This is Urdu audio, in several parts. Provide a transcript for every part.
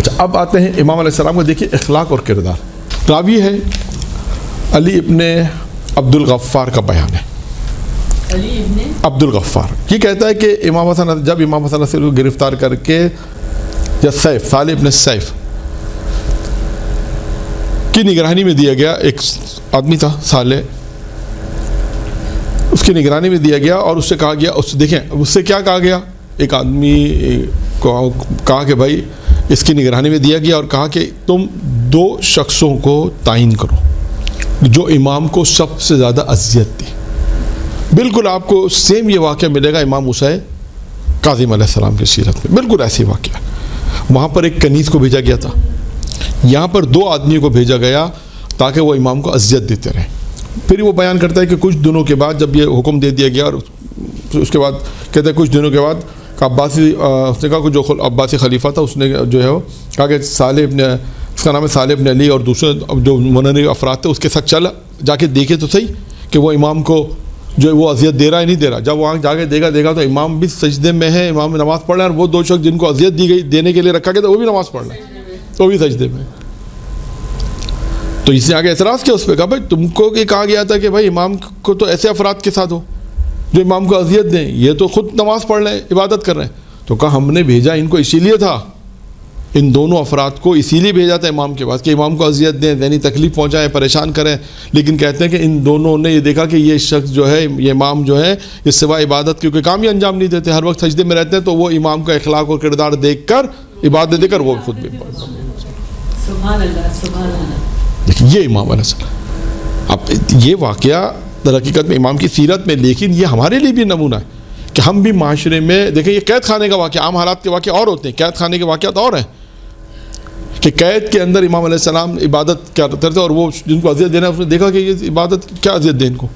اچھا اب آتے ہیں امام علیہ السلام کو. دیکھیے اخلاق اور کردار. راوی ہے علی ابن عبد الغفار کا بیان ہے. علی ابن عبد الغفار یہ کہتا ہے کہ امام حسن جب امام حسن علیہ کو گرفتار کر کے یا سیف صالح ابن سیف کی نگرانی میں دیا گیا. ایک آدمی تھا صالح, اس کی نگرانی میں دیا گیا اور اس سے کہا گیا, دیکھیں اس سے کیا کہا گیا, ایک آدمی کو کہا کہ بھائی اس کی نگرانی میں دیا گیا اور کہا کہ تم 2 شخصوں کو تعین کرو جو امام کو سب سے زیادہ اذیت دی. بالکل آپ کو سیم یہ واقعہ ملے گا امام موسیٰ کاظم علیہ السلام کی سیرت میں, بالکل ایسے واقعہ. وہاں پر ایک کنیز کو بھیجا گیا تھا, یہاں پر 2 آدمیوں کو بھیجا گیا تاکہ وہ امام کو اذیت دیتے رہیں. پھر وہ بیان کرتا ہے کہ کچھ دنوں کے بعد جب یہ حکم دے دیا گیا اور اس کے بعد کہتا ہے کچھ دنوں کے بعد عباسی اس نے کہا کہ جو عباسی خلیفہ تھا اس نے جو ہے وہ کہا کہ صالح ابن, اس کا نام ہے صالح ابن علی, اور دوسرے جو منظر افراد تھے اس کے ساتھ چلا جا کے دیکھے تو صحیح کہ وہ امام کو جو ہے وہ اذیت دے رہا ہے نہیں دے رہا. جب وہاں جا کے دیکھا تو امام بھی سجدے میں ہے, امام نماز پڑھ رہا ہے, اور وہ 2 شخص جن کو اذیت دی گئی دینے کے لیے رکھا گیا تھا وہ بھی نماز پڑھ رہا ہے, وہ بھی سجدے میں. تو اس نے آگے اعتراض کیا اس پہ, کہا بھائی تم کو یہ کہا گیا تھا کہ بھائی امام کو تو ایسے افراد کے ساتھ ہو جو امام کو اذیت دیں, یہ تو خود نماز پڑھ رہے ہیں عبادت کر رہے ہیں. تو کہا ہم نے بھیجا ان کو اسی لیے تھا, ان دونوں افراد کو اسی لیے بھیجا تھا امام کے پاس کہ امام کو اذیت دیں, ذہنی تکلیف پہنچائیں, پریشان کریں. لیکن کہتے ہیں کہ ان دونوں نے یہ دیکھا کہ یہ شخص جو ہے, یہ امام جو ہے, یہ سوائے عبادت کے کوئی کام ہی انجام نہیں دیتے, ہر وقت سجدے میں رہتے ہیں. تو وہ امام کا اخلاق اور کردار دیکھ کر, عبادت دیکھ کر وہ خود بھی سبحان اللہ سبحان اللہ. دیکھیں یہ امام علیہ السلام. اب یہ واقعہ در حقیقت میں امام کی سیرت میں, لیکن یہ ہمارے لیے بھی نمونہ ہے کہ ہم بھی معاشرے میں دیکھیں, یہ قید خانے کا واقعہ, عام حالات کے واقعہ اور ہوتے ہیں, قید خانے کے واقعات اور ہیں کہ قید کے اندر امام علیہ السلام عبادت کیا کرتے, اور وہ جن کو اذیت دینا ہے اس نے دیکھا کہ یہ عبادت کیا اذیت دیں ان کو,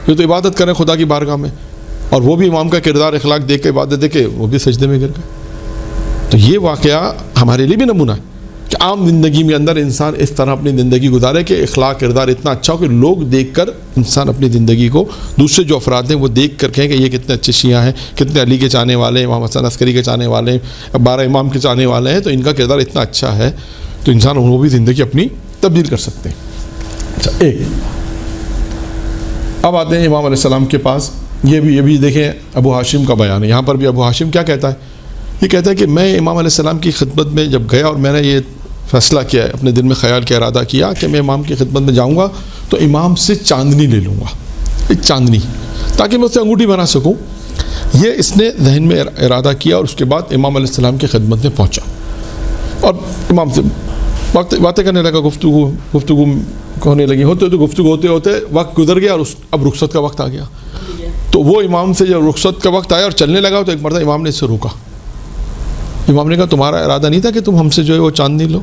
یہ تو عبادت کریں خدا کی بارگاہ میں, اور وہ بھی امام کا کردار اخلاق دیکھ کے عبادت دیکھ کے وہ بھی سجدے میں گر گئے. تو یہ واقعہ ہمارے لیے بھی نمونہ ہے کہ عام زندگی میں اندر انسان اس طرح اپنی زندگی گزارے کہ اخلاق کردار اتنا اچھا ہو کہ لوگ دیکھ کر انسان اپنی زندگی کو, دوسرے جو افراد ہیں وہ دیکھ کر کہیں کہ یہ کتنے اچھے شیعہ ہیں, کتنے علی کے چاہنے والے ہیں, امام حسن عسکری کے چاہنے والے ہیں, 12 امام کے چاہنے والے ہیں, تو ان کا کردار اتنا اچھا ہے تو انسان وہ بھی زندگی اپنی تبدیل کر سکتے ہیں. اچھا ایک اب آتے ہیں امام علیہ السلام کے پاس. یہ بھی دیکھیں ابو ہاشم کا بیان ہے. یہاں پر بھی ابو ہاشم کیا کہتا ہے, یہ کہتا ہے کہ میں امام علیہ السلام کی خدمت میں جب گیا اور میں نے یہ فیصلہ کیا ہے, اپنے دل میں خیال کیا, ارادہ کیا کہ میں امام کی خدمت میں جاؤں گا تو امام سے چاندنی لے لوں گا, ایک چاندنی, تاکہ میں اس سے انگوٹھی بنا سکوں. یہ اس نے ذہن میں ارادہ کیا اور اس کے بعد امام علیہ السلام کی خدمت میں پہنچا اور امام سے باتیں کرنے لگا, گفتگو ہونے لگی. گفتگو ہوتے وقت گزر گیا اور اب رخصت کا وقت آ گیا. تو وہ امام سے جب رخصت کا وقت آیا اور چلنے لگا تو ایک مرتبہ امام نے اس سے روکا. امام نے کہا تمہارا ارادہ نہیں تھا کہ تم ہم سے جو ہے وہ چاندنی لو؟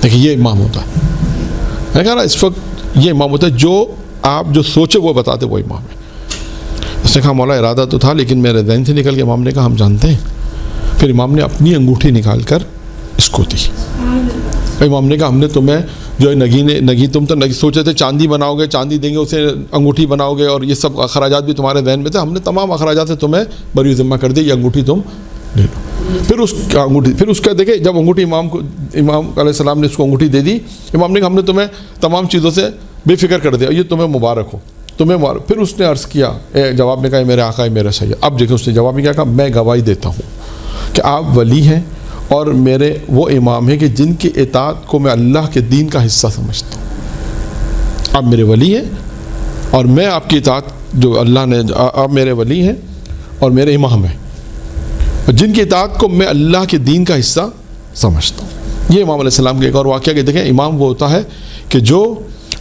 دیکھیں یہ امام ہوتا ہے. میں نے کہا نا اس وقت یہ امام ہوتا ہے جو آپ جو سوچے وہ بتاتے, وہ امام ہے. اس نے کہا مولا ارادہ تو تھا لیکن میرے ذہن سے نکل کے. امام نے کہا ہم جانتے ہیں. پھر امام نے اپنی انگوٹھی نکال کر اس کو دی. امام نے کہا ہم نے تمہیں جو ہے نگی تم تو سوچے تھے چاندی بناؤ گے, چاندی دیں گے, اسے انگوٹھی بناؤ گے, اور یہ سب اخراجات بھی تمہارے ذہن میں تھے. ہم نے تمام اخراجات سے تمہیں بری ذمہ کر دی, یہ انگوٹھی تم لے لو. پھر اس کا دیکھیں جب انگوٹھی امام علیہ السلام نے اس کو انگوٹھی دے دی, امام نے کہا ہم نے تمہیں تمام چیزوں سے بے فکر کر دیا, یہ تمہیں مبارک ہو, تمہیں مبارک. پھر اس نے عرض کیا, جواب میں کہا میرے آقا میرا سید. اب دیکھیں اس نے جواب میں کیا کہا, میں گواہی دیتا ہوں کہ آپ ولی ہیں اور میرے وہ امام ہیں کہ جن کی اطاعت کو میں اللہ کے دین کا حصہ سمجھتا ہوں. آپ میرے ولی ہیں اور میں آپ کی اطاعت جو اللہ نے, آپ میرے ولی ہیں اور میرے امام ہیں جن کی اطاعت کو میں اللہ کے دین کا حصہ سمجھتا ہوں. یہ امام علیہ السلام کے ایک اور واقعہ کہ دیکھیں امام وہ ہوتا ہے کہ جو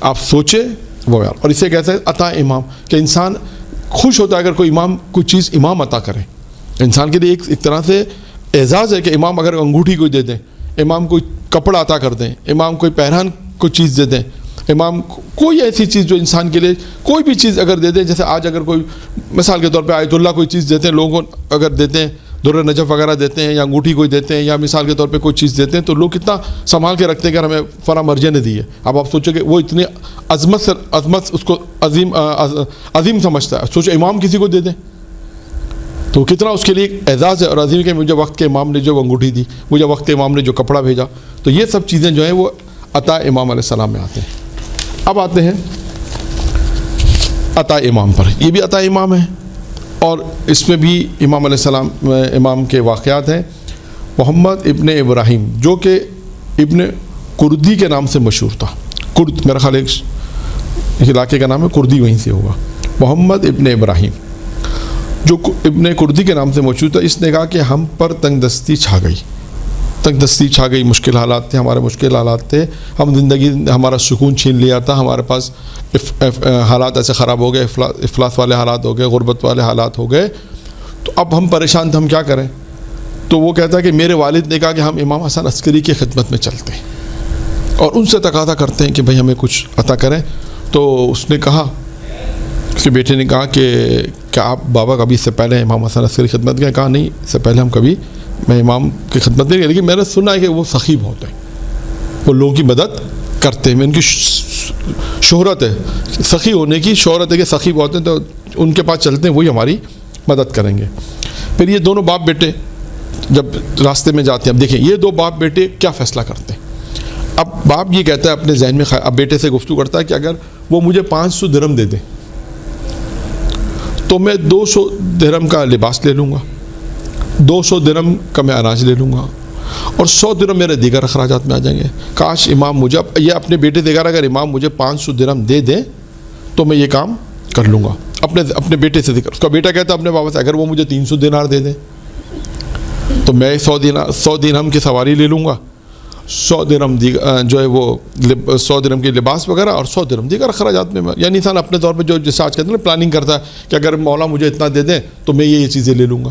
آپ سوچے وہ یار. اور اسے کہتے ہیں عطا امام, کہ انسان خوش ہوتا ہے اگر کوئی امام کوئی چیز امام عطا کرے. انسان کے لیے ایک طرح سے اعزاز ہے کہ امام اگر انگوٹھی کوئی دے دیں, امام کوئی کپڑا عطا کر دیں, امام کوئی پہران کوئی چیز دے دیں, امام کوئی ایسی چیز جو انسان کے لیے کوئی بھی چیز اگر دے دیں. جیسے آج اگر کوئی مثال کے طور پہ آیت اللہ کوئی چیز دیتے ہیں لوگوں کو, اگر دیتے ہیں در نجف وغیرہ دیتے ہیں یا انگوٹھی کوئی دیتے ہیں یا مثال کے طور پہ کوئی چیز دیتے ہیں تو لوگ کتنا سنبھال کے رکھتے ہیں کہ ہمیں فلاں مرجع نے دی ہے. اب آپ سوچو کہ وہ اتنی عظمت اس کو عظیم سمجھتا ہے. سوچو امام کسی کو دے دیں تو کتنا اس کے لیے ایک اعزاز ہے اور عظیم کہ مجھے وقت کے امام نے جو انگوٹھی دی, مجھے وقت کے امام نے جو کپڑا بھیجا. تو یہ سب چیزیں جو ہیں وہ عطا امام علیہ السلام میں آتے ہیں. اب آتے ہیں عطا امام پر. یہ بھی عطا امام ہے اور اس میں بھی امام علیہ السلام امام کے واقعات ہیں. محمد ابن ابراہیم جو کہ ابن کردی کے نام سے مشہور تھا. کرد میرا خیال ایک علاقے کا نام ہے, کردی وہیں سے ہوگا. محمد ابن ابراہیم جو ابن کردی کے نام سے مشہور تھا, اس نے کہا کہ ہم پر تنگ دستی چھا گئی, تنگ دستی چھا گئی, مشکل حالات تھے, ہمارے مشکل حالات تھے, ہم زندگی ہمارا سکون چھین لیا تھا, ہمارے پاس حالات ایسے خراب ہو گئے, افلاس والے حالات ہو گئے, غربت والے حالات ہو گئے, تو اب ہم پریشان تھے, ہم کیا کریں. تو وہ کہتا ہے کہ میرے والد نے کہا کہ ہم امام حسن عسکری کی خدمت میں چلتے ہیں اور ان سے تقاضا کرتے ہیں کہ بھئی ہمیں کچھ عطا کریں. تو اس نے کہا, اس کے بیٹے نے کہا کہ کیا آپ بابا کبھی اس سے پہلے امام حسن عسکری کی خدمت گئے؟ کہا نہیں, اس سے پہلے ہم کبھی میں امام کی خدمت نہیں گئے, لیکن میں نے سنا ہے کہ وہ سخی بہت ہیں, وہ لوگوں کی مدد کرتے ہیں. میں ان کی شہرت ہے, سخی ہونے کی شہرت ہے کہ سخی بہت ہیں, تو ان کے پاس چلتے ہیں, وہی ہماری مدد کریں گے. پھر یہ دونوں باپ بیٹے جب راستے میں جاتے ہیں, اب دیکھیں یہ دو باپ بیٹے کیا فیصلہ کرتے ہیں. اب باپ یہ کہتا ہے اپنے ذہن میں, اب بیٹے سے گفتگو کرتا ہے کہ اگر وہ مجھے 500 درہم دے دیں تو میں 200 درہم کا لباس لے لوں گا, 200 درہم کا میں اناج لے لوں گا, اور 100 درہم میرے دیگر اخراجات میں آ جائیں گے. کاش امام مجھے, یہ اپنے بیٹے سے کہہ رہا اگر امام مجھے 500 درہم دے دیں تو میں یہ کام کر لوں گا. اپنے بیٹے سے ذکر. اس کا بیٹا کہتا ہے اپنے بابا سے اگر وہ مجھے 300 دینار دے دیں تو میں 100 درہم کی سواری لے لوں گا, 100 درہم جو ہے وہ 100 درہم کے لباس وغیرہ, اور 100 درہم دیگر اخراجات میں. یعنی انسان اپنے طور پہ جو جیسے آج کہتے ہیں نا پلاننگ کرتا ہے کہ اگر مولا مجھے اتنا دے دیں تو میں یہ چیزیں لے لوں گا,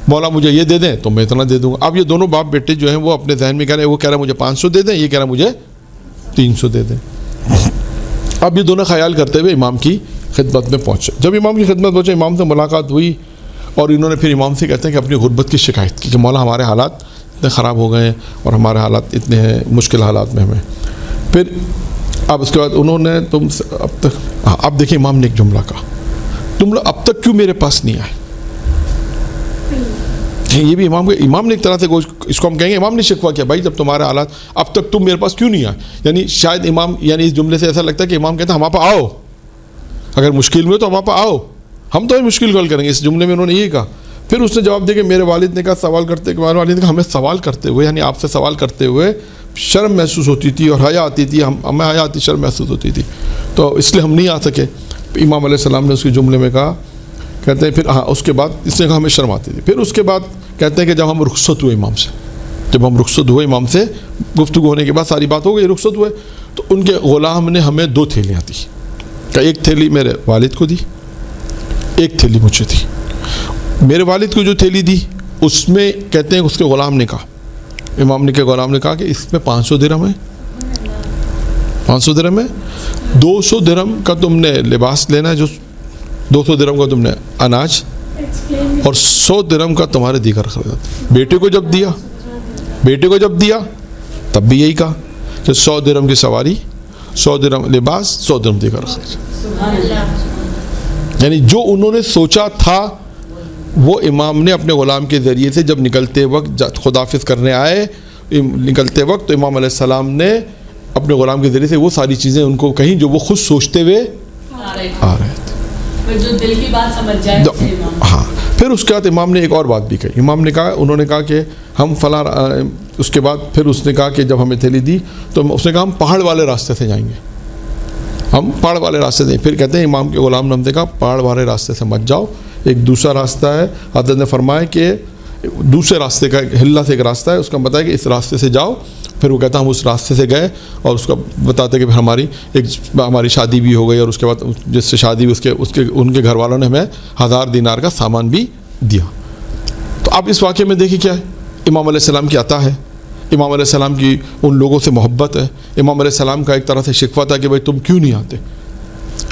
مولا مجھے یہ دے دیں تو میں اتنا دے دوں گا. اب یہ دونوں باپ بیٹے جو ہیں وہ اپنے ذہن میں کہہ رہے ہیں, وہ کہہ رہا ہے مجھے 500 دے دیں, یہ کہہ رہا ہے مجھے 300 دے دیں. اب یہ دونوں خیال کرتے ہوئے امام کی خدمت میں پہنچے. جب امام کی خدمت پہنچے, امام سے ملاقات ہوئی اور انہوں نے پھر امام سے کہتے ہیں کہ اپنی غربت کی شکایت کی کہ مولا ہمارے حالات اتنے خراب ہو گئے ہیں اور ہمارے حالات اتنے ہیں مشکل حالات میں ہمیں. پھر اب اس کے بعد انہوں نے تم اب تک, اب دیکھیں امام نے ایک جملہ کہا, تم لوگ اب تک کیوں میرے پاس نہیں آئے. یہ بھی امام نے ایک طرح سے اس کو ہم کہیں گے امام نے شکوہ کیا, بھائی جب تمہارے حالات اب تک تم میرے پاس کیوں نہیں آئے. یعنی شاید امام, یعنی اس جملے سے ایسا لگتا ہے کہ امام کہتا ہے ہمارے پاس آؤ, اگر مشکل میں ہو تو ہمارے پاس آؤ, ہم تو مشکل حل کریں گے. اس جملے میں انہوں نے یہ کہا. پھر اس نے جواب دیا کہ میرے والد نے کہا سوال کرتے, کہ میرے والد نے کہا ہمیں سوال کرتے ہوئے, یعنی آپ سے سوال کرتے ہوئے شرم محسوس ہوتی تھی اور حیا آتی تھی, ہمیں حیا آتی, شرم محسوس ہوتی تھی, تو اس لیے ہم نہیں آ سکے. امام علیہ السلام نے اس کے جملے میں کہا, کہتے ہیں پھر ہاں اس کے بعد اس نے کہا ہمیں شرم آتی تھی. پھر اس کے بعد کہتے ہیں کہ جب ہم رخصت ہوئے امام سے, جب ہم رخصت ہوئے امام سے, گفتگو ہونے کے بعد ساری بات ہو گئی, رخصت ہوئے, تو ان کے غلام نے ہمیں 2 تھیلیاں دی, کہ ایک تھیلی میرے والد کو دی, ایک تھیلی مجھے دی. میرے والد کو جو تھیلی دی اس میں کہتے ہیں اس کے غلام نے کہا, امام نے کے غلام نے کہا کہ اس میں 500 درہم ہے, 500 درہم ہے, 200 درہم کا تم نے لباس لینا ہے, جو 200 درہم کا تم نے اناج, اور 100 درہم کا تمہارے دیگر اخراجات. بیٹے کو جب دیا تب بھی یہی کہا کہ 100 درہم کی سواری, 100 درہم لباس, 100 درہم دیگر اخراجات. یعنی جو انہوں نے سوچا تھا وہ امام نے اپنے غلام کے ذریعے سے جب نکلتے وقت خداحافظ کرنے آئے, نکلتے وقت تو امام علیہ السلام نے اپنے غلام کے ذریعے سے وہ ساری چیزیں ان کو کہیں جو وہ خود سوچتے ہوئے آ رہے تھے, جو دل کی بات سمجھ جائے. ہاں. پھر اس کے بعد امام نے ایک اور بات بھی کہی. امام نے کہا, انہوں نے کہا کہ ہم فلاں, اس کے بعد پھر اس نے کہا کہ جب ہمیں تھیلی دی تو اس نے کہا ہم پہاڑ والے راستے سے جائیں گے, ہم پہاڑ والے راستے سے. پھر کہتے ہیں امام کے غلام نے ہم نے کہا پہاڑ والے راستے سے مت جاؤ, ایک دوسرا راستہ ہے. حضرت نے فرمایا کہ دوسرے راستے کا ہلا سے ایک راستہ ہے, اس کا بتایا کہ اس راستے سے جاؤ. پھر وہ کہتا ہم اس راستے سے گئے اور اس کا بتاتے کہ ہماری شادی بھی ہو گئی, اور اس کے بعد جس سے شادی ہوئی ان کے گھر والوں نے ہمیں 1000 دینار کا سامان بھی دیا. تو اب اس واقعے میں دیکھیے کیا ہے, امام علیہ السلام کی عطا ہے, امام علیہ السلام کی ان لوگوں سے محبت ہے. امام علیہ السلام کا ایک طرح سے شکوہ تھا کہ بھائی تم کیوں نہیں آتے,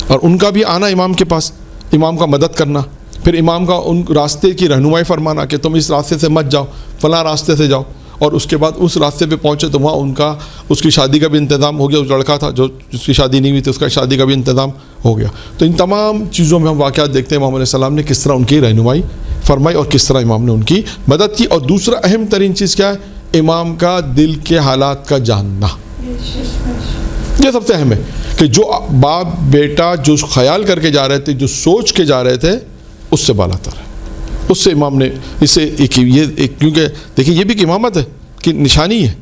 اور ان کا بھی آنا امام کے پاس, امام کا مدد کرنا, پھر امام کا ان راستے کی رہنمائی فرمانا کہ تم اس راستے سے مت جاؤ, فلاں راستے سے جاؤ. اور اس کے بعد اس راستے پہ پہنچے تو وہاں اس کی شادی کا بھی انتظام ہو گیا. اس لڑکا تھا جس کی شادی نہیں ہوئی تھی, اس کا شادی کا بھی انتظام ہو گیا. تو ان تمام چیزوں میں ہم واقعات دیکھتے ہیں امام علیہ السلام نے کس طرح ان کی رہنمائی فرمائی اور کس طرح امام نے ان کی مدد کی. اور دوسرا اہم ترین چیز کیا ہے؟ امام کا دل کے حالات کا جاننا. یہ سب سے اہم ہے کہ جو باپ بیٹا جو خیال کر کے جا رہے تھے، جو سوچ کے جا رہے تھے، اس سے بالا تر ہے. اس سے امام نے اس سے کیونکہ دیکھیں یہ بھی ایک امامت ہے کہ نشانی ہے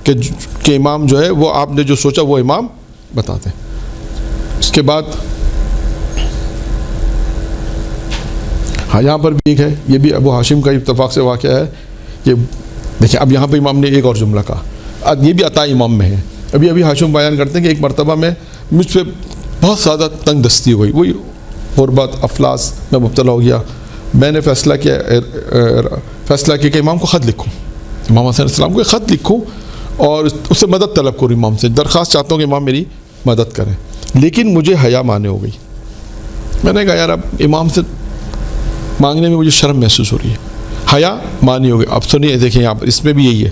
کہ امام جو ہے وہ آپ نے جو سوچا وہ امام بتاتے ہیں. اس کے بعد ہاں یہاں پر بھی ایک ہے، یہ بھی ابو ہاشم کا اتفاق سے واقعہ ہے. یہ دیکھیں اب یہاں پہ امام نے ایک اور جملہ کہا، یہ بھی عطا امام میں ہے. ابھی ہاشم بیان کرتے ہیں کہ ایک مرتبہ میں مجھ پہ بہت زیادہ تنگ دستی ہوئی، وہی غربت افلاس میں مبتلا ہو گیا. میں نے فیصلہ کیا کہ امام کو خط لکھوں، امام حسین علیہ السلام کو خط لکھوں اور اس سے مدد طلب کروں. امام سے درخواست چاہتا ہوں کہ امام میری مدد کریں. لیکن مجھے حیا مانے ہو گئی. میں نے کہا یار اب امام سے مانگنے میں مجھے شرم محسوس ہو رہی ہے، حیا مانی ہو گئی. اب سنیے دیکھیں یہاں پر اس میں بھی یہی ہے.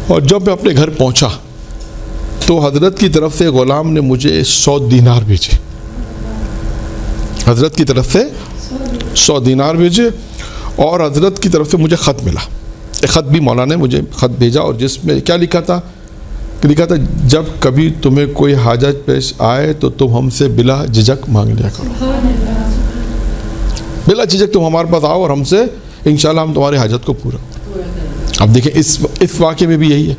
اور جب میں اپنے گھر پہنچا تو حضرت کی طرف سے غلام نے مجھے 100 دینار بھیجے. حضرت کی طرف سے 100 دینار بھیجے اور حضرت کی طرف سے مجھے خط ملا. ایک خط بھی مولانا نے مجھے خط بھیجا اور جس میں کیا لکھا تھا؟ جب کبھی تمہیں کوئی حاجت پیش آئے تو تم ہم سے بلا جھجک مانگ لیا کرو. بلا جھجک تم ہمارے پاس آؤ اور ہم سے انشاءاللہ ہم تمہاری حاجت کو پورا. اب دیکھیں اس واقعے میں بھی یہی ہے،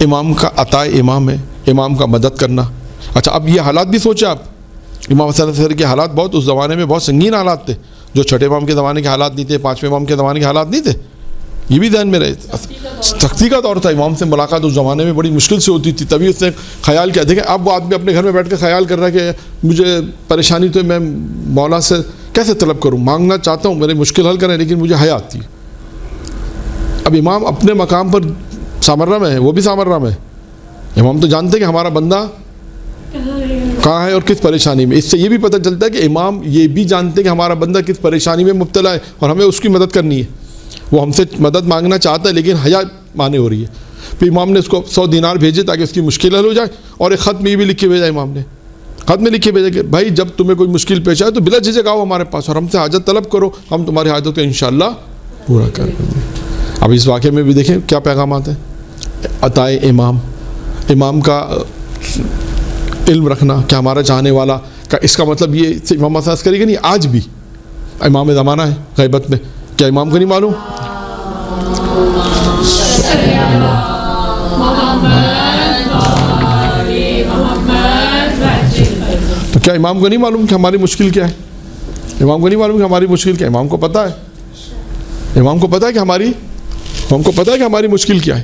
امام کا عطا امام ہے، امام کا مدد کرنا. اچھا اب یہ حالات بھی سوچیں آپ، امام حسین علیہ السلام کے حالات بہت اس زمانے میں بہت سنگین حالات تھے، جو چھٹے امام کے زمانے کے حالات نہیں تھے، پانچویں امام کے زمانے کے حالات نہیں تھے. یہ بھی ذہن میں رہے. سختی کا دور تھا، امام سے ملاقات اس زمانے میں بڑی مشکل سے ہوتی تھی. تبھی اس نے خیال کیا. دیکھیں اب وہ آدمی اپنے گھر میں بیٹھ کے خیال کر رہا ہے کہ مجھے پریشانی تو میں مولا سے کیسے طلب کروں، مانگنا چاہتا ہوں، میرے مشکل حل کریں لیکن مجھے حیا آتی ہے. اب امام اپنے مقام پر سامرہ میں ہے، وہ بھی سامرہ میں ہے. امام تو جانتے ہیں کہ ہمارا بندہ کہاں ہے اور کس پریشانی میں. اس سے یہ بھی پتہ چلتا ہے کہ امام یہ بھی جانتے ہیں کہ ہمارا بندہ کس پریشانی میں مبتلا ہے اور ہمیں اس کی مدد کرنی ہے. وہ ہم سے مدد مانگنا چاہتا ہے لیکن حیا مانے ہو رہی ہے. پھر امام نے اس کو 100 دینار بھیجے تاکہ اس کی مشکل حل ہو جائے. اور ایک خط میں یہ بھی لکھ کے بھیجا، امام نے خط میں لکھ کے بھیجا کہ بھائی جب تمہیں کوئی مشکل پیش آئے تو بلا جھجک آؤ ہمارے پاس اور ہم سے حاجت طلب کرو، ہم تمہاری حاجت کو انشاءاللہ پورا کر دیں گے. اب اس واقعے میں بھی دیکھیں کیا پیغامات ہیں. عطا امام، امام کا علم رکھنا کہ ہمارا چاہنے والا کا، اس کا مطلب یہ امام محسوس کرے گا نہیں. آج بھی امام زمانہ ہے غیبت میں، کیا امام کو نہیں معلوم؟ تو کیا امام کو نہیں معلوم کہ ہماری مشکل کیا ہے؟ امام کو نہیں معلوم کہ ہماری مشکل کیا ہے؟ امام کو پتہ ہے، امام کو پتہ ہے کہ ہماری مشکل کیا ہے.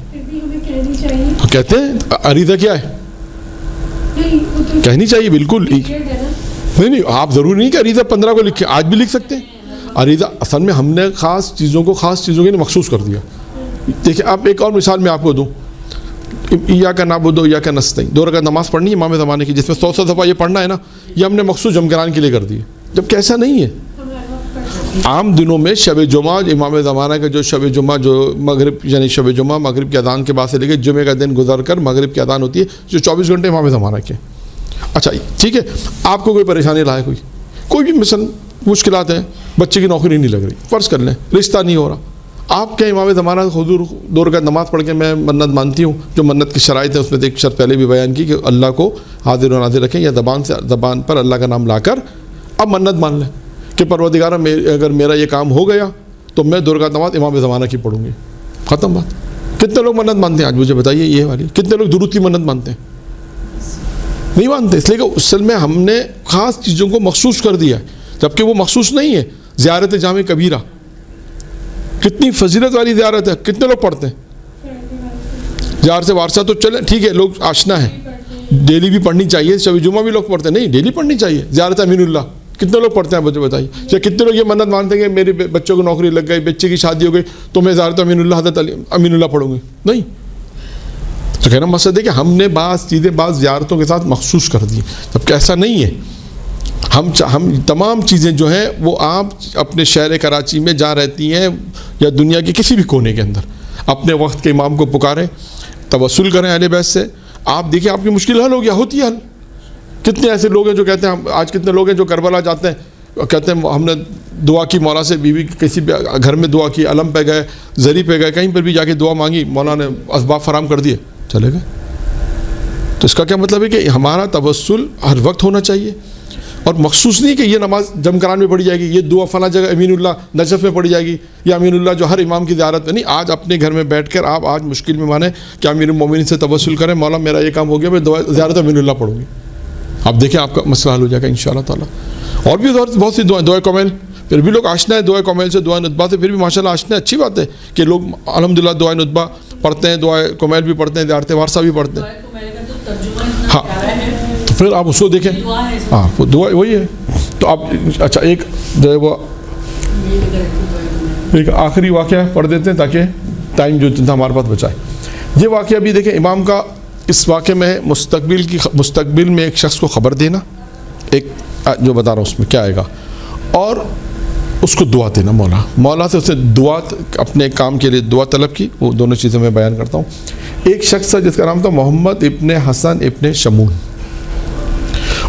کہتے ہیں عریضہ کیا ہے، کہنی چاہیے بالکل. نہیں آپ ضروری نہیں کہ عریضہ 15 کو لکھیں، آج بھی لکھ سکتے ہیں. عریضہ اصل میں ہم نے خاص چیزوں کے لیے مخصوص کر دیا. دیکھیں اب ایک اور مثال میں آپ کو دوں. ایاک نعبد و ایاک نستعین، 2 رکعت نماز پڑھنی ہے امام زمانے کی، جس میں 100 دفعہ یہ پڑھنا ہے نا، یہ ہم نے مخصوص جمگران کے لیے کر دی. جبکہ ایسا نہیں ہے. عام دنوں میں شب جمعہ امام زمانہ کا جو شب جمعہ جو مغرب یعنی شب جمعہ مغرب کی اذان کے بعد سے لے کے جمعے کا دن گزر کر مغرب کی اذان ہوتی ہے، جو 24 گھنٹے امام زمانہ کے. اچھا ٹھیک ہے، آپ کو کوئی پریشانی رہا ہے، کوئی بھی مثلا مشکلات ہیں، بچے کی نوکری نہیں لگ رہی، فرض کر لیں رشتہ نہیں ہو رہا، آپ کیا امام زمانہ حضور 2 رکعت نماز پڑھ کے میں منت مانتی ہوں. جو منت کی شرائط ہے اس میں ایک شرط پہلے بھی بیان کی کہ اللہ کو حاضر و ناظر رکھیں، یا زبان پر اللہ کا نام لا کر اب منت مان لیں کہ پروردگارہ اگر میرا یہ کام ہو گیا تو میں 2 رکعت نماز امام زمانہ کی پڑھوں گی. ختم بات. کتنے لوگ منت مانتے ہیں آج مجھے بتائیے یہ والی؟ کتنے لوگ درود کی منت مانتے ہیں؟ نہیں مانتے. اس لیے کہ اصل میں ہم نے خاص چیزوں کو مخصوص کر دیا ہے، جبکہ وہ مخصوص نہیں ہے. زیارت جامع کبیرہ کتنی فضیلت والی زیارت ہے، کتنے لوگ پڑھتے ہیں؟ زیارت وارثہ تو چلیں ٹھیک ہے، لوگ آشنا ہے، ڈیلی بھی پڑھنی چاہیے. شب جمعہ بھی لوگ پڑھتے ہیں، نہیں ڈیلی پڑھنی چاہیے. زیارت امین اللہ کتنے لوگ پڑھتے ہیں مجھے بتائیے؟ یا کتنے لوگ یہ منت مانتے ہیں کہ میرے بچوں کو نوکری لگ گئی، بچے کی شادی ہو گئی تو میں زیارت امین اللہ حضرت امین اللہ پڑھوں گی؟ نہیں. تو کہنا مقصد ہے کہ ہم نے بعض چیزیں بعض زیارتوں کے ساتھ مخصوص کر دی، جبکہ ایسا نہیں ہے. ہم تمام چیزیں جو ہیں وہ آپ اپنے شہر کراچی میں جہاں رہتی ہیں یا دنیا کے کسی بھی کونے کے اندر اپنے وقت کے امام کو پکاریں، توسل کریں اہل بیت سے. آپ دیکھیں آپ کی مشکل حل ہو گیا، ہوتی ہے حل. کتنے ایسے لوگ ہیں جو کہتے ہیں آج کتنے لوگ ہیں جو کربلا جاتے ہیں کہتے ہیں ہم نے دعا کی مولا سے، بیوی کسی بھی گھر میں دعا کی، علم پہ گئے، زری پہ گئے، کہیں پر بھی جا کے دعا مانگی، مولا نے اسباب فراہم کر دیے، چلے گئے. تو اس کا کیا مطلب ہے کہ ہمارا توسل ہر وقت ہونا چاہیے، اور مخصوص نہیں کہ یہ نماز جمکران میں پڑھی جائے گی، یہ دعا فلاں جگہ امین اللہ نجف میں پڑھی جائے گی، یا امین اللہ جو ہر امام کی زیارت میں نہیں. آج اپنے گھر میں بیٹھ کر آپ آج مشکل میں مانیں کہ امیر المومنین سے توسل کریں، مولا میرا یہ کام ہو گیا، میں زیارت امین اللہ پڑھوں گی. آپ دیکھیں آپ کا مسئلہ حل ہو جائے گا انشاءاللہ تعالیٰ. اور بھی بہت سی دعائیں، دعائے کمیل، پھر بھی لوگ آشنا ہے دعائے کمیل سے، دعائے ندبہ سے، پھر بھی ماشاءاللہ آشنا ہے. اچھی بات ہے کہ لوگ الحمدللہ دعائے ندبہ پڑھتے ہیں، دعائے کمیل بھی پڑھتے ہیں، زیارت وارثہ بھی پڑھتے ہیں. ہاں تو پھر آپ اس کو دیکھیں. ہاں وہ دعا وہی ہے. تو آپ اچھا ایک جو ہے وہ ایک آخری واقعہ پڑھ دیتے ہیں تاکہ ٹائم جو تھا ہمارے پاس بچائے. یہ واقعہ بھی دیکھیں امام کا، اس واقعے میں مستقبل میں ایک شخص کو خبر دینا، ایک جو بتا رہا ہوں اس میں کیا آئے گا، اور اس کو دعا دینا، مولا سے اسے دعا، اپنے کام کے لیے دعا طلب کی. وہ دونوں چیزیں میں بیان کرتا ہوں. ایک شخص ہے جس کا نام تھا محمد ابن حسن ابن شمون.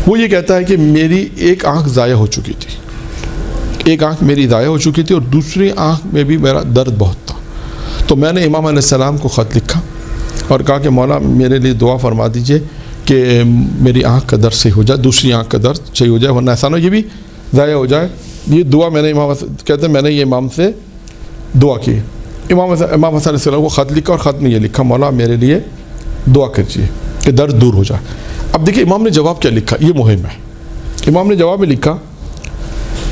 وہ یہ کہتا ہے کہ میری ایک آنکھ ضائع ہو چکی تھی، ایک آنکھ میری ضائع ہو چکی تھی، اور دوسری آنکھ میں بھی میرا درد بہت تھا. تو میں نے امام علیہ السلام کو خط لکھا اور کہا کہ مولا میرے لیے دعا فرما دیجئے کہ میری آنکھ کا درد صحیح ہو جائے، دوسری آنکھ کا درد صحیح ہو جائے، ورنہ ایسا نہ یہ بھی ضائع ہو جائے. یہ دعا میں نے امام کہتے ہیں میں نے یہ امام سے دعا کی. امام حسن علیہ السلام کو خط لکھا، اور خط میں یہ لکھا مولا میرے لیے دعا کیجیے کہ درد دور ہو جائے. اب دیکھیں امام نے جواب کیا لکھا، یہ مہم ہے. امام نے جواب میں لکھا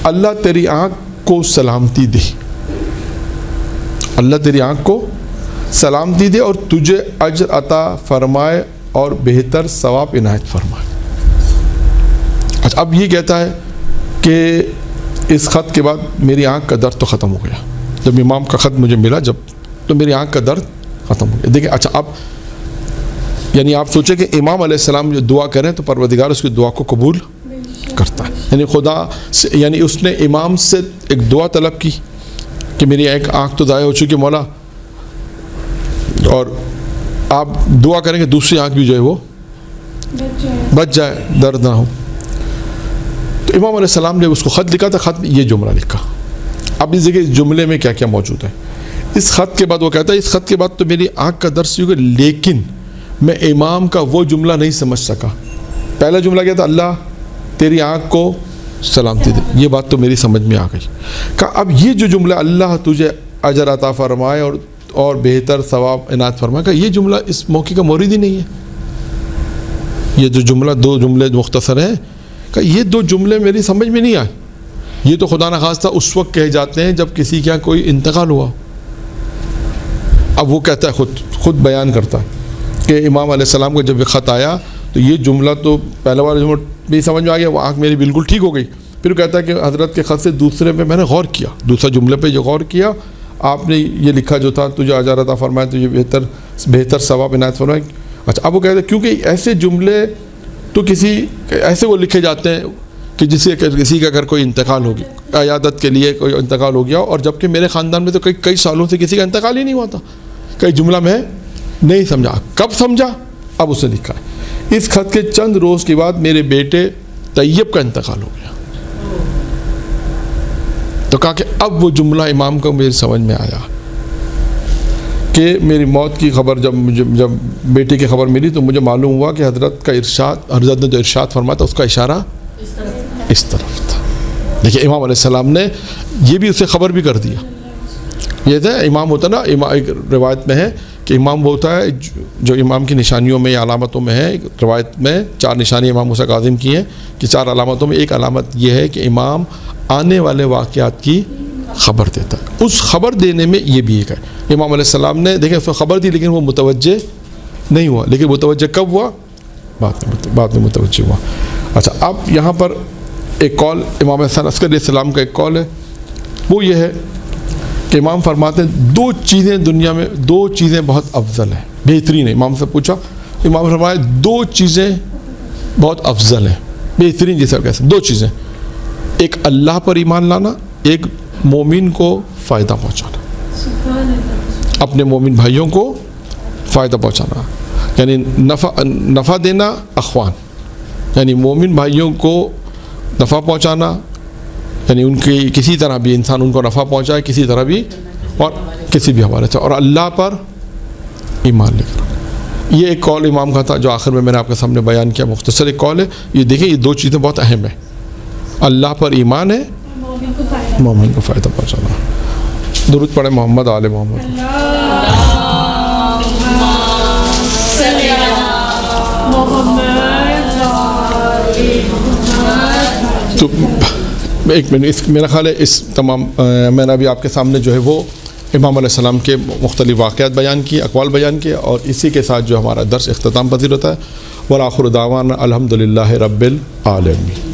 اللہ تیری آنکھ کو سلامتی دے، اللہ تیری آنکھ کو سلامتی دے اور تجھے اجر عطا فرمائے اور بہتر ثواب عنایت فرمائے. اچھا اب یہ کہتا ہے کہ اس خط کے بعد میری آنکھ کا درد تو ختم ہو گیا. جب امام کا خط مجھے ملا تو میری آنکھ کا درد ختم ہو گیا. دیکھیں اچھا اب یعنی آپ سوچیں کہ امام علیہ السلام جو دعا کریں تو پروردگار اس کی دعا کو قبول کرتا ہے. یعنی خدا سے، یعنی اس نے امام سے ایک دعا طلب کی کہ میری ایک آنکھ تو ضائع ہو چکی مولا، اور آپ دعا کریں کہ دوسری آنکھ بھی جو ہے وہ بچ جائے، درد نہ ہو. تو امام علیہ السلام نے اس کو خط لکھا تھا، خط میں یہ جملہ لکھا. اب اس جگہ اس جملے میں کیا کیا موجود ہے. اس خط کے بعد وہ کہتا ہے اس خط کے بعد تو میری آنکھ کا درد صحیح ہو گیا، لیکن میں امام کا وہ جملہ نہیں سمجھ سکا. پہلا جملہ کیا تھا، اللہ تیری آنکھ کو سلامتی دے، یہ بات تو میری سمجھ میں آ گئی. کہا اب یہ جو جملہ اللہ تجھے اجر عطا فرمائے اور بہتر ثواب عنایت فرمائے، کہا یہ جملہ اس موقع کا مورد ہی نہیں ہے. یہ جو جملہ، دو جملے مختصر ہیں، کہ یہ دو جملے میری سمجھ میں نہیں آئے. یہ تو خدا نخواستہ اس وقت کہے جاتے ہیں جب کسی کا کوئی انتقال ہوا. اب وہ کہتا ہے خود بیان کرتا ہے کہ امام علیہ السلام کو جب یہ خط آیا تو یہ جملہ تو پہلا والا جملہ بھی سمجھ میں آ گیا، وہ آنکھ میری بالکل ٹھیک ہو گئی. پھر کہتا ہے کہ حضرت کے خط سے دوسرے پہ میں نے غور کیا، دوسرے جملے پہ جو غور کیا، آپ نے یہ لکھا جو تھا تجھے اجر عطا فرمائے، تجھے بہتر ثواب عنایت فرمائے. اچھا اب وہ کہتے ہیں کیونکہ ایسے جملے تو کسی ایسے وہ لکھے جاتے ہیں کہ کسی کا اگر کوئی انتقال ہوگی، عیادت کے لیے کوئی انتقال ہو گیا، اور جبکہ میرے خاندان میں تو کئی سالوں سے کسی کا انتقال ہی نہیں ہوا تھا. کئی جملہ میں نہیں سمجھا. کب سمجھا؟ اب اس نے لکھا ہے اس خط کے چند روز کے بعد میرے بیٹے طیب کا انتقال ہو گیا. تو کہا کہ اب وہ جملہ امام کو میری سمجھ میں آیا کہ میری موت کی خبر جب بیٹے کی خبر ملی تو مجھے معلوم ہوا کہ حضرت نے جو ارشاد فرمایا تھا اس کا اشارہ اس طرف تھا. دیکھیے امام علیہ السلام نے یہ بھی اسے خبر بھی کر دیا. یہ تھا امام ہوتا نا، ایک روایت میں ہے کہ امام وہ ہوتا ہے جو امام کی نشانیوں میں یا علامتوں میں ہے. روایت میں 4 نشانی امام موسیٰ کاظم کی ہیں کہ 4 علامتوں میں ایک علامت یہ ہے کہ امام آنے والے واقعات کی خبر دیتا ہے. اس خبر دینے میں یہ بھی ایک ہے. امام علیہ السلام نے دیکھیں اس کو خبر دی لیکن وہ متوجہ نہیں ہوا، لیکن متوجہ کب ہوا؟ بعد میں متوجہ ہوا. اچھا اب یہاں پر ایک قول امام حسن عسکری علیہ السلام کا ایک قول ہے، وہ یہ ہے کہ امام فرماتے ہیں 2 چیزیں دنیا میں، 2 چیزیں بہت افضل ہیں، بہترین ہیں. امام سے پوچھا، امام فرمایا 2 چیزیں بہت افضل ہیں، بہترین جیسا کیسے؟ 2 چیزیں، ایک اللہ پر ایمان لانا، ایک مومن کو فائدہ پہنچانا، اپنے مومن بھائیوں کو فائدہ پہنچانا، یعنی نفع دینا، اخوان یعنی مومن بھائیوں کو نفع پہنچانا، یعنی ان کی کسی طرح بھی انسان ان کو نفع پہنچائے کسی طرح بھی اور کسی بھی حوالے سے، اور اللہ پر ایمان لے کر۔ یہ ایک قول امام کا تھا جو آخر میں نے آپ کے سامنے بیان کیا، مختصر ایک قول ہے۔ یہ دیکھیں یہ دو چیزیں بہت اہم ہیں، اللہ پر ایمان ہے، مومن کو فائدہ پہنچانا۔ درود پڑھیں محمد آل محمد۔ تو ایک منٹ، میرا خیال ہے اس تمام میں نے ابھی آپ کے سامنے جو ہے وہ امام علیہ السلام کے مختلف واقعات بیان کیے، اقوال بیان کیے، اور اسی کے ساتھ جو ہمارا درس اختتام پذیر ہوتا ہے۔ وآخر دعوانا الحمدللہ رب العالمین۔